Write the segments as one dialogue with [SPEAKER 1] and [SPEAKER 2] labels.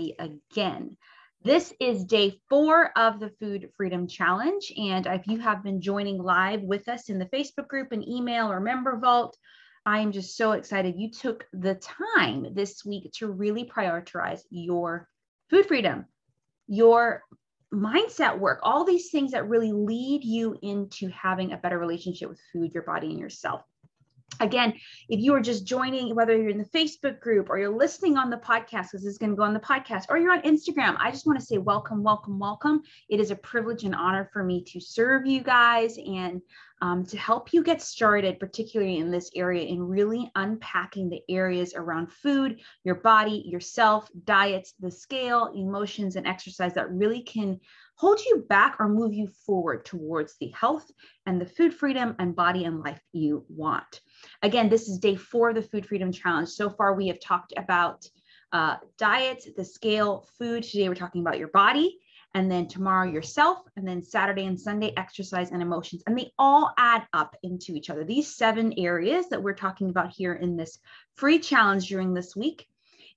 [SPEAKER 1] body again. This is day 4 of the Food Freedom Challenge. And if you have been joining live with us in the Facebook group, an email, or member vault, I am just so excited you took the time this week to really prioritize your food freedom, your mindset work, all these things that really lead you into having a better relationship with food, your body, and yourself. Again, if you are just joining, whether you're in the Facebook group or you're listening on the podcast, because this is going to go on the podcast, or you're on Instagram, I just want to say welcome, welcome, welcome. It is a privilege and honor for me to serve you guys and to help you get started, particularly in this area, in really unpacking the areas around food, your body, yourself, diets, the scale, emotions, and exercise that really can hold you back or move you forward towards the health and the food freedom and body and life you want. Again, this is day 4 of the Food Freedom Challenge. So far, we have talked about diets, the scale, food. Today, we're talking about your body. And then tomorrow, yourself. And then Saturday and Sunday, exercise and emotions. And they all add up into each other. These 7 areas that we're talking about here in this free challenge during this week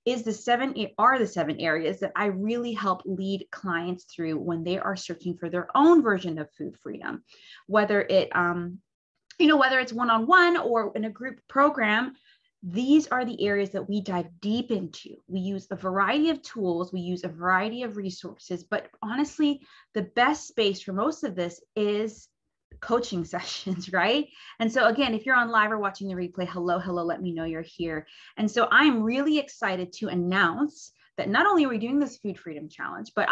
[SPEAKER 1] are the 7 areas that I really help lead clients through when they are searching for their own version of food freedom, whether it's one-on-one or in a group program. These are the areas that we dive deep into. We use a variety of tools, we use a variety of resources, but honestly, the best space for most of this is coaching sessions, right? And so again, if you're on live or watching the replay, hello, let me know you're here. And so I'm really excited to announce that not only are we doing this Food Freedom Challenge, but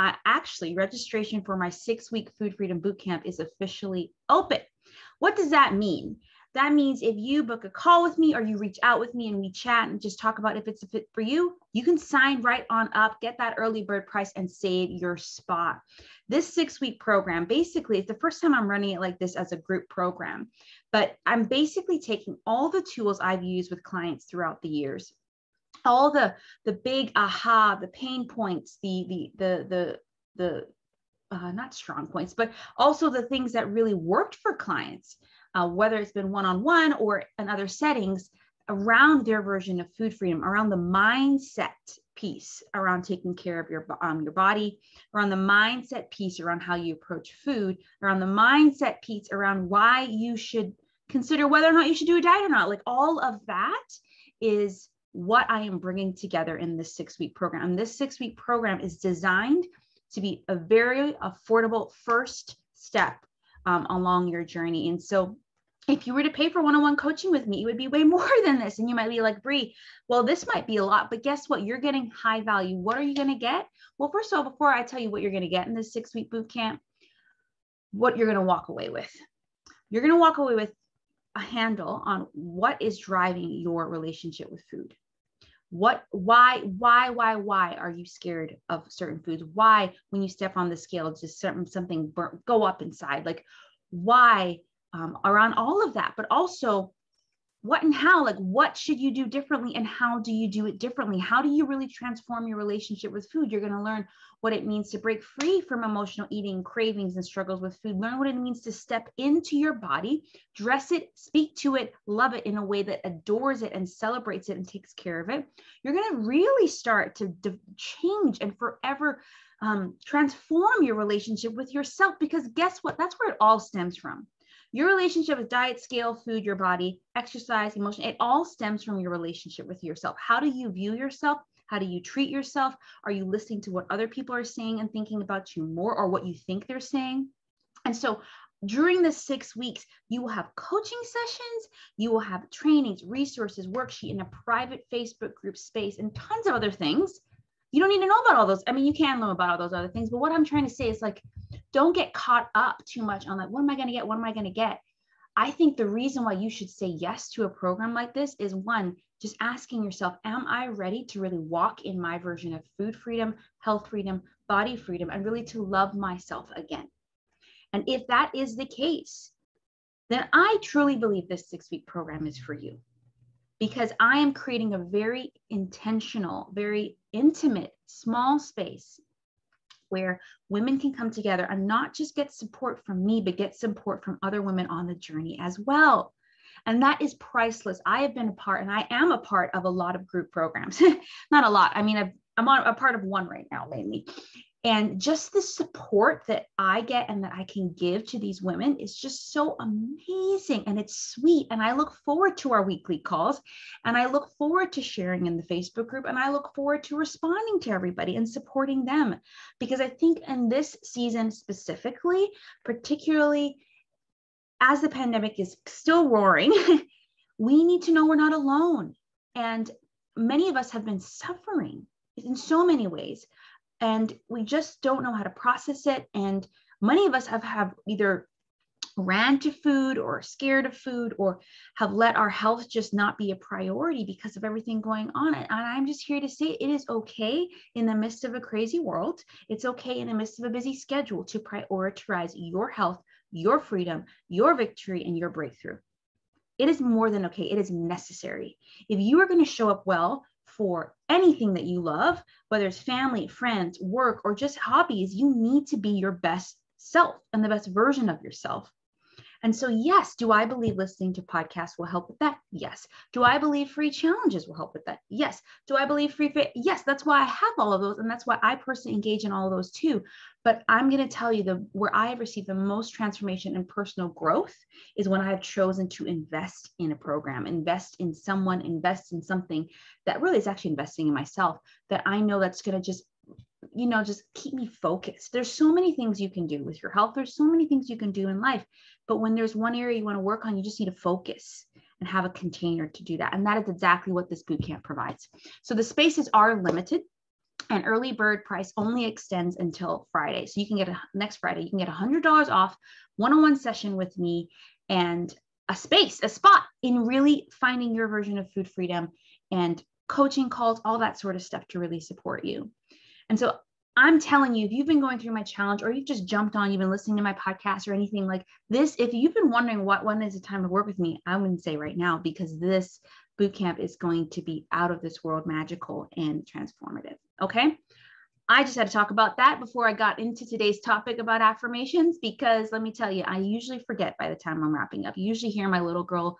[SPEAKER 1] registration for my 6-week Food Freedom Bootcamp is officially open. What does that mean? That means if you book a call with me or you reach out with me and we chat and just talk about if it's a fit for you, you can sign right on up, get that early bird price and save your spot. This 6-week program, basically, it's the first time I'm running it like this as a group program, but I'm basically taking all the tools I've used with clients throughout the years, all the big aha, the pain points, the not strong points, but also the things that really worked for clients, whether it's been one-on-one or in other settings around their version of food freedom, around the mindset piece, around taking care of your body, around the mindset piece, around how you approach food, around the mindset piece, around why you should consider whether or not you should do a diet or not. Like all of that is what I am bringing together in this 6-week program. This 6-week program is designed to be a very affordable first step along your journey. And so if you were to pay for one-on-one coaching with me, it would be way more than this. And you might be like, Bree, well, this might be a lot, but guess what? You're getting high value. What are you going to get? Well, first of all, before I tell you what you're going to get in this 6-week boot camp, what you're going to walk away with. You're going to walk away with a handle on what is driving your relationship with food. Why are you scared of certain foods? Why, when you step on the scale, just something go up inside? Like why around all of that, but also what and how, like what should you do differently and how do you do it differently? How do you really transform your relationship with food? You're going to learn what it means to break free from emotional eating, cravings, and struggles with food. Learn what it means to step into your body, dress it, speak to it, love it in a way that adores it and celebrates it and takes care of it. You're going to really start to change and forever transform your relationship with yourself, because guess what? That's where it all stems from. Your relationship with diet, scale, food, your body, exercise, emotion, it all stems from your relationship with yourself. How do you view yourself? How do you treat yourself? Are you listening to what other people are saying and thinking about you more, or what you think they're saying? And so during the 6 weeks, you will have coaching sessions, you will have trainings, resources, worksheet in a private Facebook group space, and tons of other things. You don't need to know about all those. I mean, you can know about all those other things, but what I'm trying to say is like, don't get caught up too much on like, what am I going to get? What am I going to get? I think the reason why you should say yes to a program like this is, one, just asking yourself, am I ready to really walk in my version of food freedom, health freedom, body freedom, and really to love myself again? And if that is the case, then I truly believe this 6-week program is for you, because I am creating a very intentional, very intimate, small space where women can come together and not just get support from me, but get support from other women on the journey as well. And that is priceless. I have been a part, and I am a part of a lot of group programs. Not a lot. I mean, I'm on a part of one right now, mainly. And just the support that I get and that I can give to these women is just so amazing. And it's sweet. And I look forward to our weekly calls. And I look forward to sharing in the Facebook group. And I look forward to responding to everybody and supporting them. Because I think in this season specifically, particularly as the pandemic is still roaring, we need to know we're not alone. And many of us have been suffering in so many ways. And we just don't know how to process it. And many of us have either ran to food or scared of food or have let our health just not be a priority because of everything going on. And I'm just here to say it is okay in the midst of a crazy world. It's okay in the midst of a busy schedule to prioritize your health, your freedom, your victory, and your breakthrough. It is more than okay. It is necessary. If you are going to show up well for anything that you love, whether it's family, friends, work, or just hobbies, you need to be your best self and the best version of yourself. And so, yes, do I believe listening to podcasts will help with that? Yes. Do I believe free challenges will help with that? Yes. Do I believe free fit? Yes. That's why I have all of those. And that's why I personally engage in all of those too. But I'm going to tell you where I have received the most transformation and personal growth is when I have chosen to invest in a program, invest in someone, invest in something that really is actually investing in myself that I know that's going to just keep me focused. There's so many things you can do with your health. There's so many things you can do in life. But when there's one area you want to work on, you just need to focus and have a container to do that. And that is exactly what this bootcamp provides. So the spaces are limited and early bird price only extends until Friday. So you can get next Friday, you can get $100 off one-on-one session with me and a spot in really finding your version of food freedom and coaching calls, all that sort of stuff to really support you. And so I'm telling you, if you've been going through my challenge or you've just jumped on, you've been listening to my podcast or anything like this, if you've been wondering when is the time to work with me, I wouldn't say right now, because this bootcamp is going to be out of this world, magical and transformative. Okay. I just had to talk about that before I got into today's topic about affirmations, because let me tell you, I usually forget by the time I'm wrapping up. You usually hear my little girl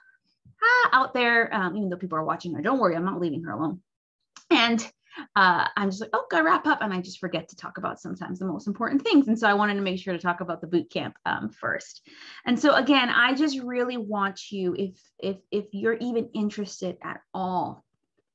[SPEAKER 1] out there, even though people are watching her. Don't worry, I'm not leaving her alone. And I'm just like, oh, gotta wrap up. And I just forget to talk about sometimes the most important things. And so I wanted to make sure to talk about the bootcamp first. And so again, I just really want you, if you're even interested at all,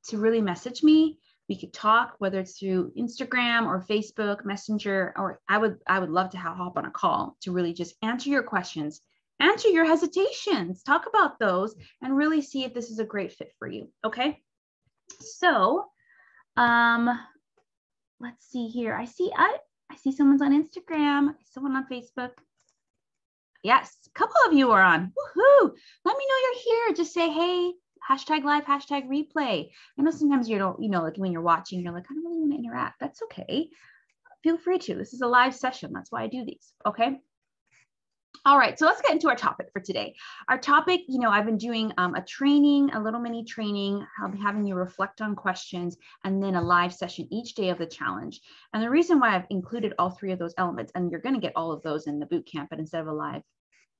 [SPEAKER 1] to really message me. We could talk, whether it's through Instagram or Facebook Messenger, or I would love to hop on a call to really just answer your questions, answer your hesitations, talk about those, and really see if this is a great fit for you. Okay. So let's see here. I see someone's on Instagram, someone on Facebook. Yes, a couple of you are on. Woohoo! Let me know you're here. Just say, hey, #live, #replay. I know sometimes you don't, like when you're watching, you're like, I don't really want to interact. That's okay. Feel free to. This is a live session. That's why I do these. Okay. All right, so let's get into our topic for today. Our topic, I've been doing a little mini training. I'll be having you reflect on questions and then a live session each day of the challenge. And the reason why I've included all three of those elements, and you're going to get all of those in the bootcamp, but instead of a live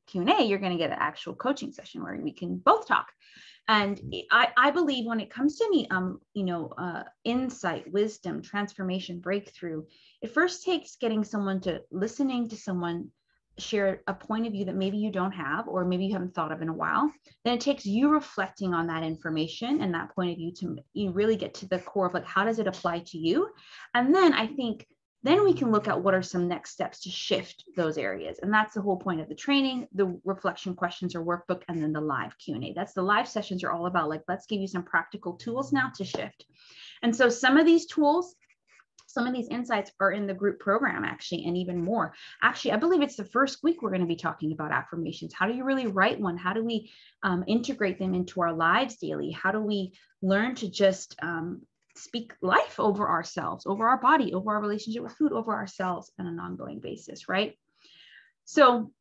[SPEAKER 1] Q&A, you're going to get an actual coaching session where we can both talk. And I believe when it comes to any, insight, wisdom, transformation, breakthrough, it first takes listening to someone share a point of view that maybe you don't have, or maybe you haven't thought of in a while. Then it takes you reflecting on that information and that point of view to really get to the core of how does it apply to you? And then I think then we can look at what are some next steps to shift those areas. And that's the whole point of the training, the reflection questions or workbook, and then the live Q&A. That's the live sessions are all about, let's give you some practical tools now to shift. And so some of these tools, some of these insights are in the group program, actually, and even more. Actually, I believe it's the first week we're going to be talking about affirmations. How do you really write one? How do we integrate them into our lives daily? How do we learn to just speak life over ourselves, over our body, over our relationship with food, over ourselves on an ongoing basis, right? So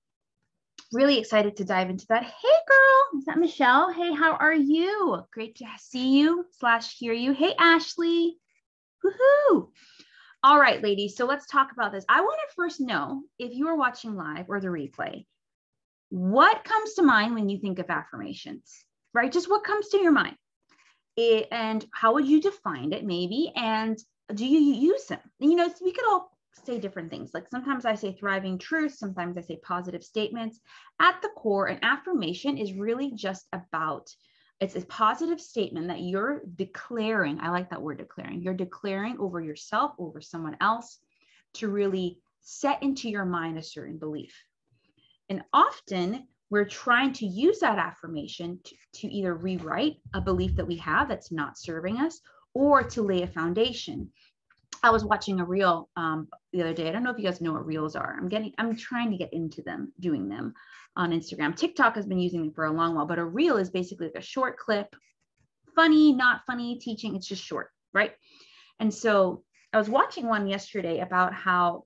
[SPEAKER 1] really excited to dive into that. Hey, girl, is that Michelle? Hey, how are you? Great to see you / hear you. Hey, Ashley. Woohoo! All right, ladies. So let's talk about this. I want to first know, if you are watching live or the replay, what comes to mind when you think of affirmations, right? Just what comes to your mind, and how would you define it maybe? And do you use them? You know, we could all say different things. Like sometimes I say thriving truths, sometimes I say positive statements. At the core, an affirmation is really just about, it's a positive statement that you're declaring. I like that word, declaring. You're declaring over yourself, over someone else, to really set into your mind a certain belief. And often we're trying to use that affirmation to either rewrite a belief that we have that's not serving us, or to lay a foundation. I was watching a reel the other day. I don't know if you guys know what reels are. I'm trying to get into them, doing them on Instagram. TikTok has been using them for a long while, but a reel is basically like a short clip, funny, not funny, teaching. It's just short, right? And so I was watching one yesterday about how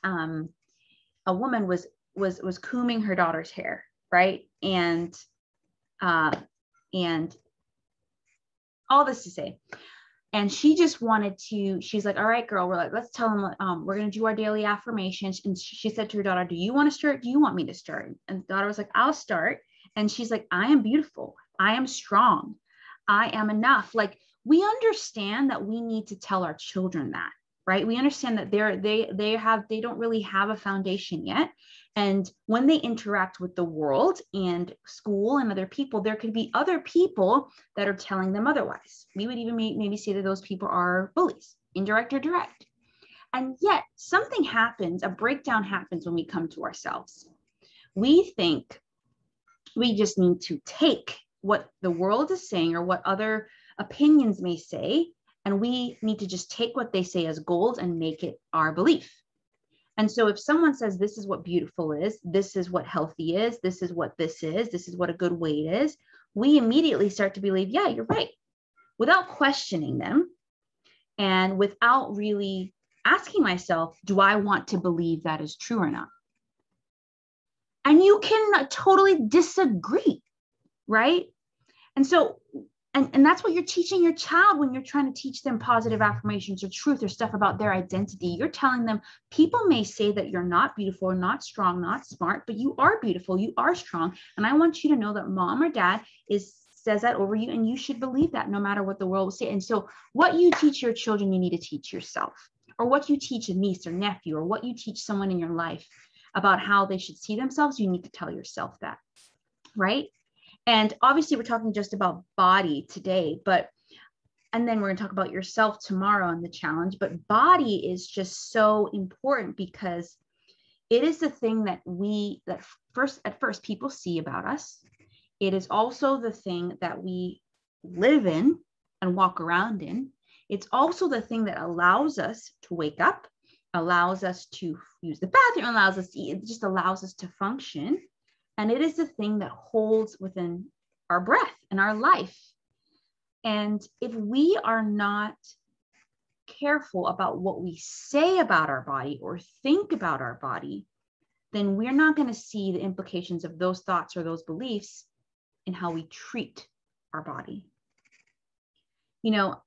[SPEAKER 1] a woman was combing her daughter's hair, right? And all this to say, and she just wanted to, she's like, all right, girl, we're like, let's tell them, we're going to do our daily affirmations. And she said to her daughter, do you want to start? Do you want me to start? And the daughter was like, I'll start. And she's like, I am beautiful. I am strong. I am enough. Like, we understand that we need to tell our children that, right? We understand that they don't really have a foundation yet. And when they interact with the world and school and other people, there could be other people that are telling them otherwise. We would even maybe say that those people are bullies, indirect or direct. And yet something happens, a breakdown happens when we come to ourselves. We think we just need to take what the world is saying or what other opinions may say, and we need to just take what they say as gold and make it our belief. And so if someone says, this is what beautiful is, this is what healthy is, this is what this is what a good weight is, we immediately start to believe, yeah, you're right, without questioning them and without really asking myself, do I want to believe that is true or not? And you can totally disagree, right? And so, and that's what you're teaching your child when you're trying to teach them positive affirmations or truth or stuff about their identity. You're telling them people may say that you're not beautiful, not strong, not smart, but you are beautiful, you are strong. And I want you to know that mom or dad says that over you, and you should believe that no matter what the world will say. And so what you teach your children, you need to teach yourself, or what you teach a niece or nephew, or what you teach someone in your life about how they should see themselves, you need to tell yourself that, right? And obviously we're talking just about body today, and then we're going to talk about yourself tomorrow in the challenge, but body is just so important because it is the thing that at first people see about us. It is also the thing that we live in and walk around in. It's also the thing that allows us to wake up, allows us to use the bathroom, allows us to eat. It just allows us to function. And it is the thing that holds within our breath and our life. And if we are not careful about what we say about our body or think about our body, then we're not going to see the implications of those thoughts or those beliefs in how we treat our body. You know,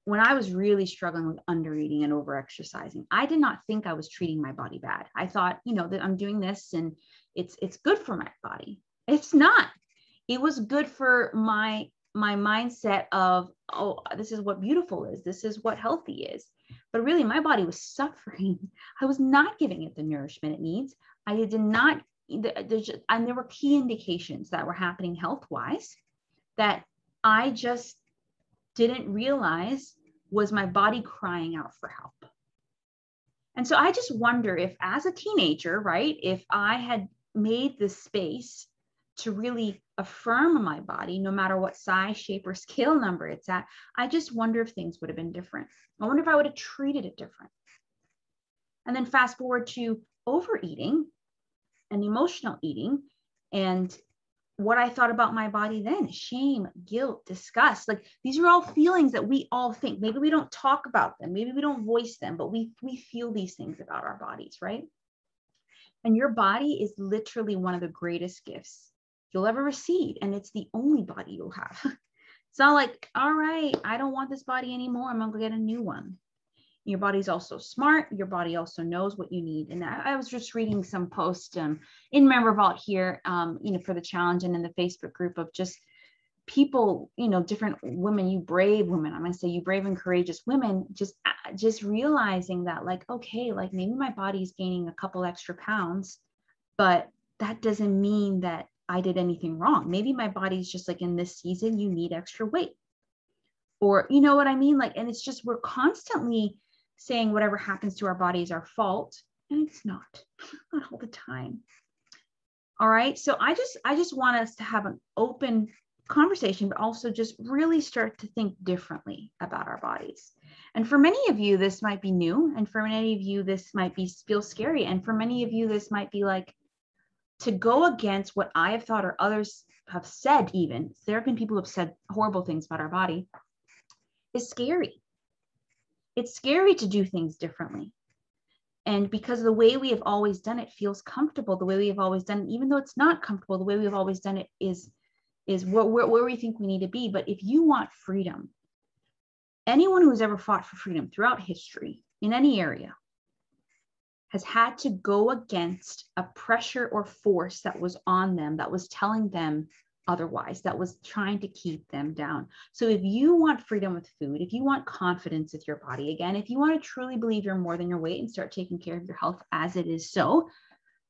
[SPEAKER 1] when I was really struggling with undereating and overexercising, I did not think I was treating my body bad. I thought, that I'm doing this and it's good for my body. It's not. It was good for my mindset of, oh, this is what beautiful is. This is what healthy is. But really, my body was suffering. I was not giving it the nourishment it needs. I did not, and there were key indications that were happening health-wise that I just didn't realize was my body crying out for help. And so I just wonder if as a teenager, right, if I had made the space to really affirm my body, no matter what size, shape, or scale number it's at, I just wonder if things would have been different. I wonder if I would have treated it different. And then fast forward to overeating and emotional eating, and what I thought about my body then: shame, guilt, disgust. Like, these are all feelings that we all think. Maybe we don't talk about them, maybe we don't voice them, but we feel these things about our bodies, right? And your body is literally one of the greatest gifts you'll ever receive, and it's the only body you'll have. It's not like, all right, I don't want this body anymore, I'm gonna go get a new one. Your body's also smart. Your body also knows what you need. And I was just reading some post in Member Vault here, for the challenge and in the Facebook group of just people, different women, you brave women, I'm going to say you brave and courageous women, just realizing that like, okay, like maybe my body's gaining a couple extra pounds, but that doesn't mean that I did anything wrong. Maybe my body's just like, in this season, you need extra weight, or you know what I mean? Like, and it's just, we're constantly saying whatever happens to our body is our fault. And it's not all the time. All right. So I just want us to have an open conversation, but also just really start to think differently about our bodies. And for many of you, this might be new. And for many of you, this might feel scary. And for many of you, this might be like, to go against what I have thought or others have said, even. There have been people who have said horrible things about our body. Is scary. It's scary to do things differently. And because the way we have always done it feels comfortable, the way we have always done it, even though it's not comfortable, the way we have always done it is where we think we need to be. But if you want freedom, anyone who's ever fought for freedom throughout history in any area has had to go against a pressure or force that was on them, that was telling them otherwise, that was trying to keep them down. So if you want freedom with food, if you want confidence with your body again, if you want to truly believe you're more than your weight and start taking care of your health as it is so,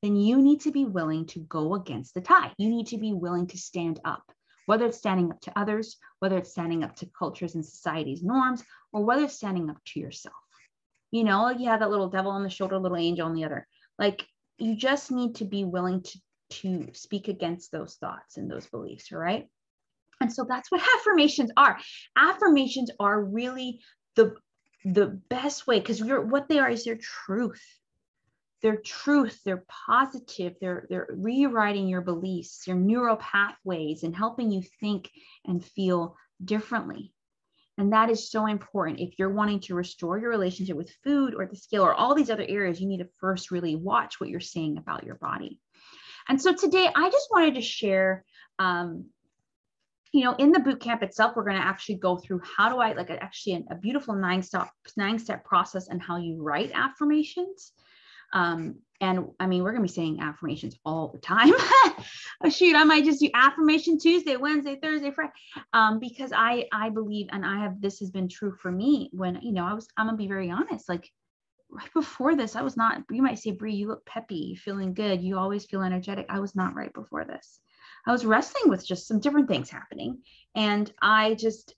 [SPEAKER 1] then you need to be willing to go against the tide. You need to be willing to stand up, whether it's standing up to others, whether it's standing up to cultures and society's norms, or whether it's standing up to yourself. Like you have that little devil on the shoulder, little angel on the other. Like, you just need to be willing to speak against those thoughts and those beliefs, all right? And so that's what affirmations are. Affirmations are really the best way, because what they are is their truth. Their truth, they're positive, they're rewriting your beliefs, your neural pathways, and helping you think and feel differently. And that is so important. If you're wanting to restore your relationship with food or the scale or all these other areas, you need to first really watch what you're saying about your body. And so today I just wanted to share, in the boot camp itself, we're going to actually go through how do I a beautiful nine-step process on how you write affirmations. And I mean, we're going to be saying affirmations all the time. Oh, shoot, I might just do affirmation Tuesday, Wednesday, Thursday, Friday, because I believe, and this has been true for me when, I'm going to be very honest, like right before this, I was not, you might say, Bree, you look peppy, feeling good. You always feel energetic. I was not right before this. I was wrestling with just some different things happening. And I just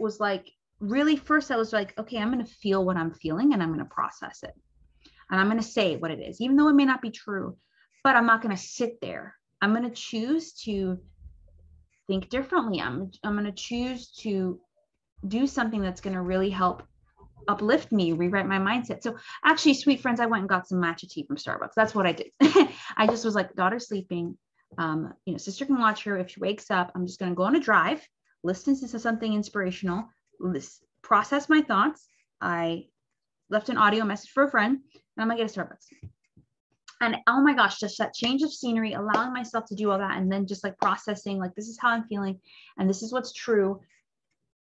[SPEAKER 1] was like, really, first I was like, okay, I'm going to feel what I'm feeling and I'm going to process it. And I'm going to say what it is, even though it may not be true, but I'm not going to sit there. I'm going to choose to think differently. I'm going to choose to do something that's going to really help uplift me, rewrite my mindset. So actually, sweet friends, I went and got some matcha tea from Starbucks. That's what I did. I just was like, daughter's sleeping. Sister can watch her. If she wakes up, I'm just going to go on a drive, listen to something inspirational, process my thoughts. I left an audio message for a friend, and I'm going to get a Starbucks. And oh my gosh, just that change of scenery, allowing myself to do all that, and then just like processing, like, this is how I'm feeling, and this is what's true.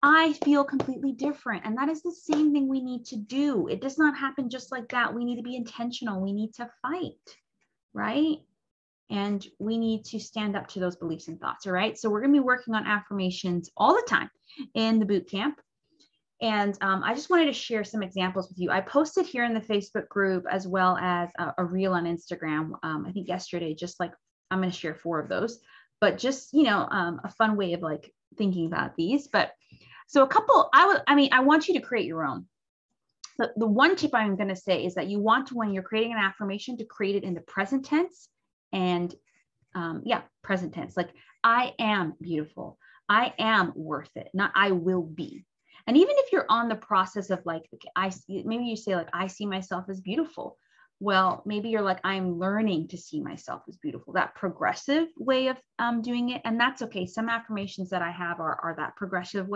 [SPEAKER 1] I feel completely different. And that is the same thing we need to do. It does not happen just like that. We need to be intentional. We need to fight, right? And we need to stand up to those beliefs and thoughts, all right? So we're going to be working on affirmations all the time in the boot camp. And I just wanted to share some examples with you. I posted here in the Facebook group as well as a reel on Instagram, I think yesterday, just like, I'm going to share 4 of those, but just, a fun way of like thinking about these. But so a couple, I want you to create your own. The one tip I'm going to say is that you want to, when you're creating an affirmation, to create it in the present tense and present tense. Like, I am beautiful. I am worth it. Not I will be. And even if you're on the process of like, maybe you say like, I see myself as beautiful. Well, maybe you're like, I'm learning to see myself as beautiful, that progressive way of doing it. And that's okay. Some affirmations that I have are that progressive.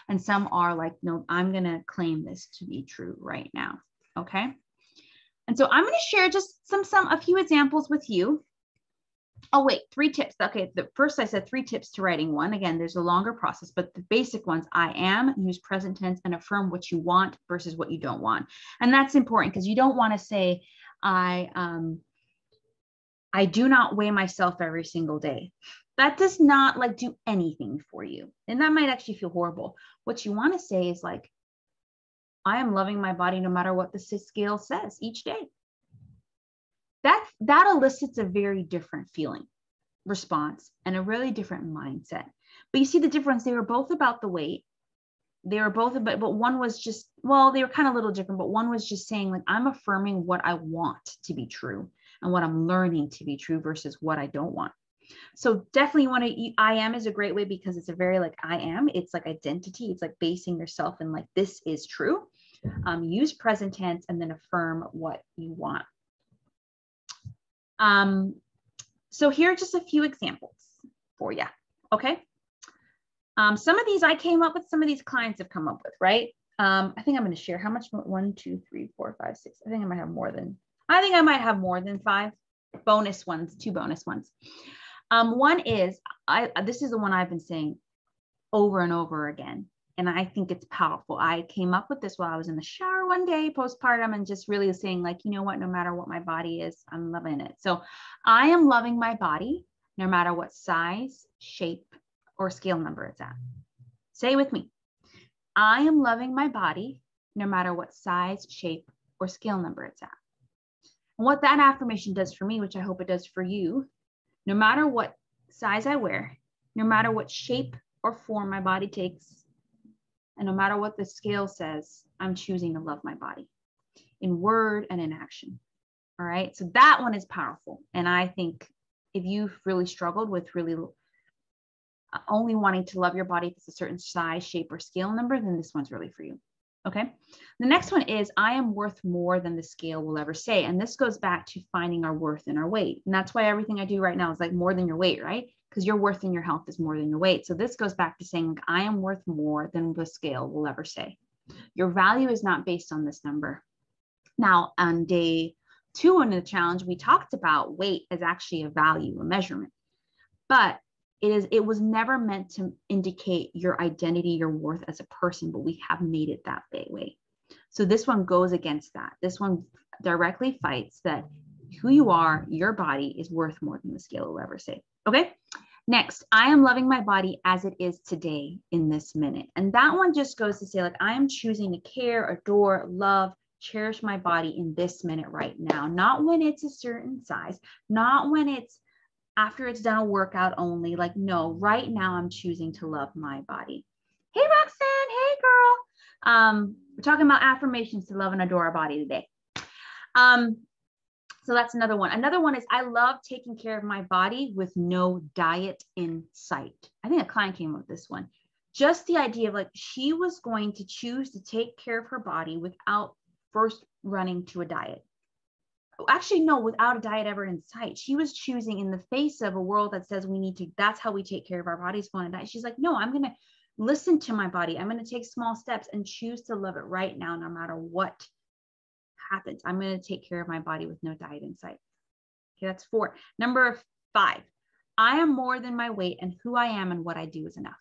[SPEAKER 1] And some are like, no, I'm going to claim this to be true right now. Okay. And so I'm going to share just a few examples with you. Oh, wait, 3 tips. Okay. First I said 3 tips to writing one. Again, there's a longer process, but the basic ones, I am, use present tense, and affirm what you want versus what you don't want. And that's important because you don't want to say, I I do not weigh myself every single day. That does not like do anything for you. And that might actually feel horrible. What you want to say is like, I am loving my body no matter what the scale says each day. That elicits a very different feeling, response, and a really different mindset. But you see the difference. They were both about the weight. They were both about, but one was just, well, they were kind of a little different, but one was just saying like, I'm affirming what I want to be true and what I'm learning to be true versus what I don't want. So definitely want to, I am is a great way because it's a very like, I am, it's like identity. It's like basing yourself in like, this is true. Use present tense and then affirm what you want. So here are just a few examples for you. Okay. Some of these I came up with, some of these clients have come up with, right? I think I'm going to share how much, 1, 2, 3, 4, 5, 6. I think I might have more than 5 bonus ones, 2 bonus ones. One is, this is the one I've been saying over and over again. And I think it's powerful. I came up with this while I was in the shower one day, postpartum, and just really saying like, you know what, no matter what my body is, I'm loving it. So I am loving my body, no matter what size, shape, or scale number it's at. Say it with me. I am loving my body, no matter what size, shape, or scale number it's at. And what that affirmation does for me, which I hope it does for you, no matter what size I wear, no matter what shape or form my body takes, and no matter what the scale says, I'm choosing to love my body in word and in action. All right. So that one is powerful. And I think if you've really struggled with really only wanting to love your body if it's a certain size, shape, or scale number, then this one's really for you. Okay. The next one is, I am worth more than the scale will ever say. And this goes back to finding our worth in our weight. And that's why everything I do right now is like more than your weight, right? Because your worth in your health is more than your weight. So this goes back to saying, I am worth more than the scale will ever say. Your value is not based on this number. Now, on day 2 in the challenge, we talked about weight as actually a value, a measurement. But it was never meant to indicate your identity, your worth as a person, but we have made it that way. So this one goes against that. This one directly fights that who you are, your body is worth more than the scale will ever say. Okay. Next, I am loving my body as it is today in this minute. And that one just goes to say like, I am choosing to care, adore, love, cherish my body in this minute right now, not when it's a certain size, not when it's after it's done a workout only, like, no, right now I'm choosing to love my body. Hey, Roxanne. Hey, girl. We're talking about affirmations to love and adore our body today. So that's another one. Another one is, I love taking care of my body with no diet in sight. I think a client came up with this one. Just the idea of like, she was going to choose to take care of her body without first running to a diet. Actually, no, without a diet ever in sight. She was choosing in the face of a world that says we need to, that's how we take care of our bodies, go on a diet. She's like, no, I'm going to listen to my body. I'm going to take small steps and choose to love it right now, no matter what happens. I'm going to take care of my body with no diet in sight. Okay, that's 4. Number 5, I am more than my weight, and who I am and what I do is enough.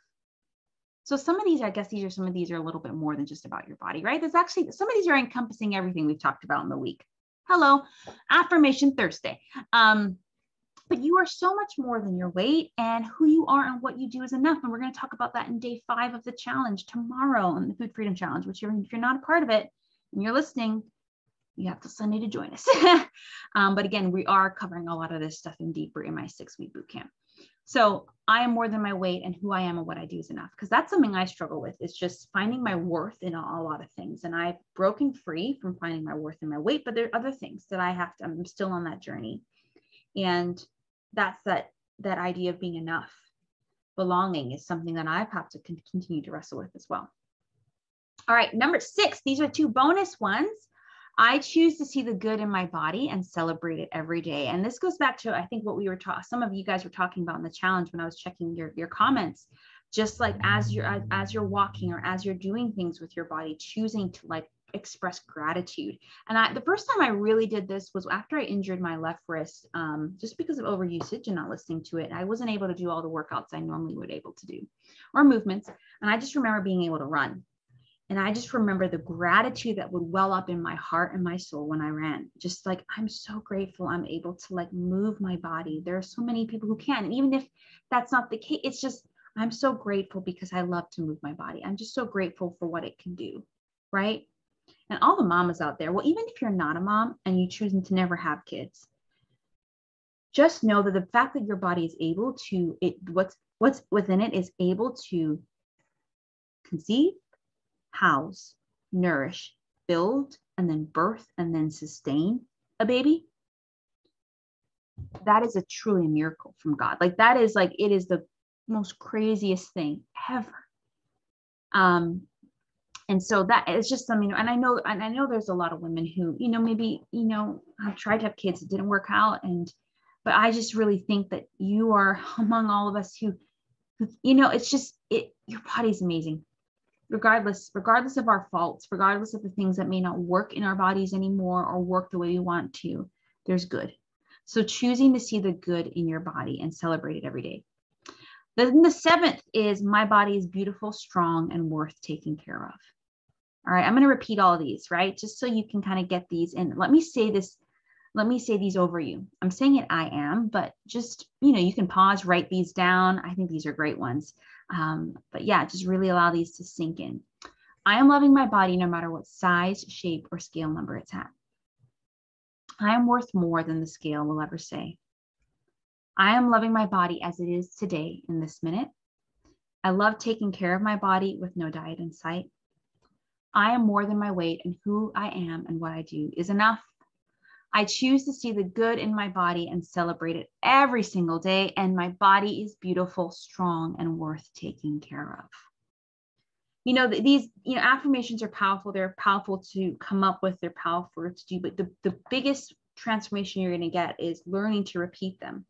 [SPEAKER 1] So some of these, I guess some of these are a little bit more than just about your body, right? There's actually, some of these are encompassing everything we've talked about in the week. Hello, Affirmation Thursday. But you are so much more than your weight, and who you are and what you do is enough. And we're going to talk about that in day 5 of the challenge tomorrow on the Food Freedom Challenge, which if you're not a part of it and you're listening, you have till Sunday to join us. But again, we are covering a lot of this stuff in deeper in my 6-week bootcamp. So I am more than my weight, and who I am and what I do is enough. Because that's something I struggle with. It's just finding my worth in a lot of things. And I've broken free from finding my worth in my weight, but there are other things that I'm still on that journey. And that's that idea of being enough. Belonging is something that I've had to continue to wrestle with as well. All right, number 6, these are 2 bonus ones. I choose to see the good in my body and celebrate it every day. And this goes back to, I think, what we were talking, some of you guys were talking about in the challenge when I was checking your comments, just like as you're walking or as you're doing things with your body, choosing to like express gratitude. And the first time I really did this was after I injured my left wrist, just because of overusage and not listening to it. I wasn't able to do all the workouts I normally would able to do or movements. And I just remember being able to run. And I just remember the gratitude that would well up in my heart and my soul when I ran. Just like, I'm so grateful I'm able to like move my body. There are so many people who can. And even if that's not the case, it's just, I'm so grateful because I love to move my body. I'm just so grateful for what it can do, right? And all the mamas out there, well, even if you're not a mom and you choosing to never have kids, just know that the fact that your body is able to, what's within it is able to conceive, house, nourish, build, and then birth, and then sustain a baby. That is a truly a miracle from God. Like that is like, it is the most craziest thing ever. And so that is just something, and I know there's a lot of women who, maybe, have tried to have kids, it didn't work out. But I just really think that you are among all of us who it's just, your body's amazing. Regardless of our faults, regardless of the things that may not work in our bodies anymore or work the way we want to, there's good. So choosing to see the good in your body and celebrate it every day. Then the 7th is my body is beautiful, strong, and worth taking care of. All right, I'm going to repeat all of these, right? Just so you can kind of get these in. Let me say these over you. I'm saying it I am, but just, you can pause, write these down. I think these are great ones. But yeah, just really allow these to sink in. I am loving my body no matter what size, shape, or scale number it's at. I am worth more than the scale will ever say. I am loving my body as it is today in this minute. I love taking care of my body with no diet in sight. I am more than my weight, and who I am and what I do is enough. I choose to see the good in my body and celebrate it every single day, and my body is beautiful, strong, and worth taking care of. These, affirmations are powerful. They're powerful to come up with. They're powerful to do, but the biggest transformation you're going to get is learning to repeat them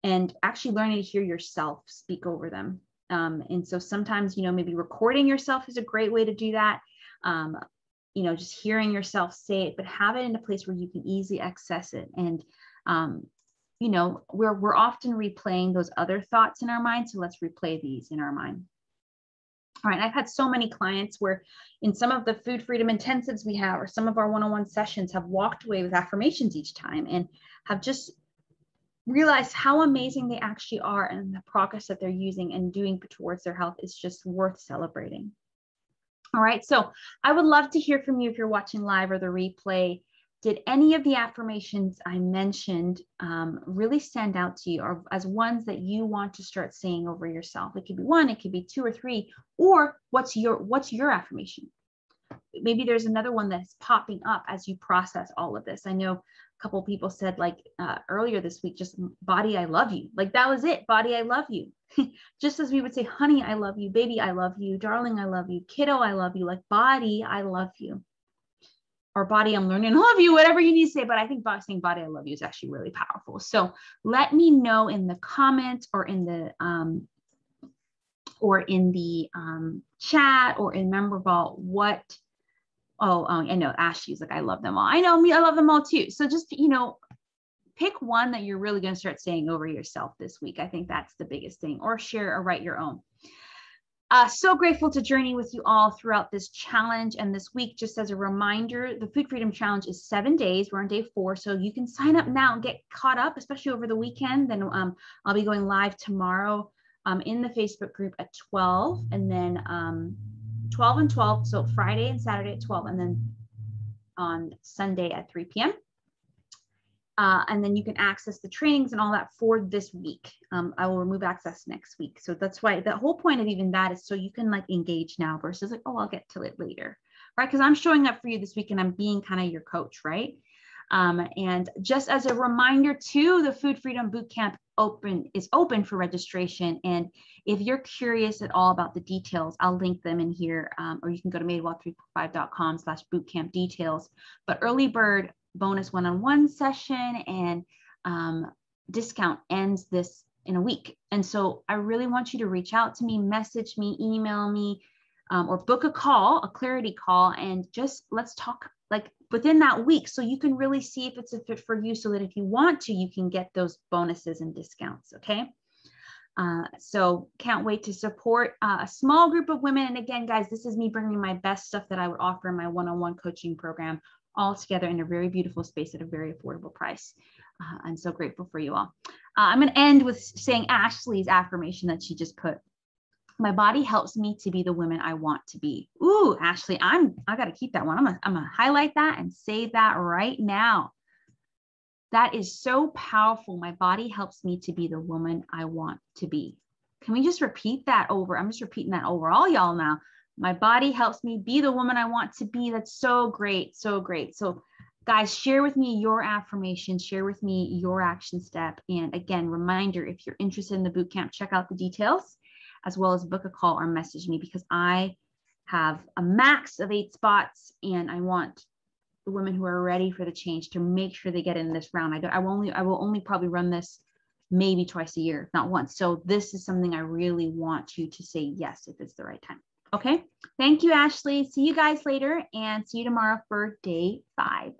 [SPEAKER 1] and actually learning to hear yourself speak over them. And so sometimes, maybe recording yourself is a great way to do that. Just hearing yourself say it, but have it in a place where you can easily access it. And, we're often replaying those other thoughts in our mind. So let's replay these in our mind. All right. I've had so many clients where in some of the Food Freedom Intensives we have, or some of our one-on-one sessions, have walked away with affirmations each time and have just realize how amazing they actually are, and the progress that they're using and doing towards their health is just worth celebrating. All right, so I would love to hear from you if you're watching live or the replay. Did any of the affirmations I mentioned really stand out to you, or as ones that you want to start saying over yourself? It could be 1, it could be 2 or 3, or what's your affirmation? Maybe there's another one that's popping up as you process all of this. I know a couple of people said, like earlier this week, just body, I love you. Like that was it. Body, I love you. Just as we would say, honey, I love you. Baby, I love you. Darling, I love you. Kiddo, I love you. Like body, I love you. Or body, I'm learning to love you, whatever you need to say. But I think saying body, I love you is actually really powerful. So let me know in the comments or in the chat or in Member Vault what. I know Ashley's like, I love them all. I know me, I love them all too. So just, pick one that you're really going to start saying over yourself this week. I think that's the biggest thing, or share or write your own. So grateful to journey with you all throughout this challenge and this week. Just as a reminder, the Food Freedom Challenge is 7 days. We're on day 4. So you can sign up now and get caught up, especially over the weekend. Then I'll be going live tomorrow in the Facebook group at 12, and then 12 and 12. So Friday and Saturday at 12, and then on Sunday at 3 p.m. And then you can access the trainings and all that for this week. I will remove access next week. So that's why the whole point of even that is so you can like engage now versus like, oh, I'll get to it later, right? Because I'm showing up for you this week and I'm being kind of your coach, right? And just as a reminder too, the Food Freedom Bootcamp is open for registration. And if you're curious at all about the details, I'll link them in here, or you can go to madewell345.com/bootcamp details. But early bird bonus one-on-one session and discount ends this in a week. And so I really want you to reach out to me, message me, email me, or book a clarity call, and just let's talk like within that week so you can really see if it's a fit for you, so that if you want to, you can get those bonuses and discounts. Okay. So can't wait to support a small group of women. And again, guys, this is me bringing my best stuff that I would offer in my one-on-one coaching program all together in a very beautiful space at a very affordable price. I'm so grateful for you all. I'm going to end with saying Ashley's affirmation that she just put. My body helps me to be the woman I want to be. Ooh, Ashley, I got to keep that one. I'm gonna highlight that and save that right now. That is so powerful. My body helps me to be the woman I want to be. Can we just repeat that over? I'm just repeating that over all y'all now. My body helps me be the woman I want to be. That's so great, so great. So guys, share with me your affirmation, share with me your action step. And again, reminder, if you're interested in the bootcamp, check out the details, as well as book a call or message me, because I have a max of 8 spots and I want the women who are ready for the change to make sure they get in this round. I will only probably run this maybe twice a year, not once. So this is something I really want you to say yes if it's the right time. Okay. Thank you, Ashley. See you guys later and see you tomorrow for day 5.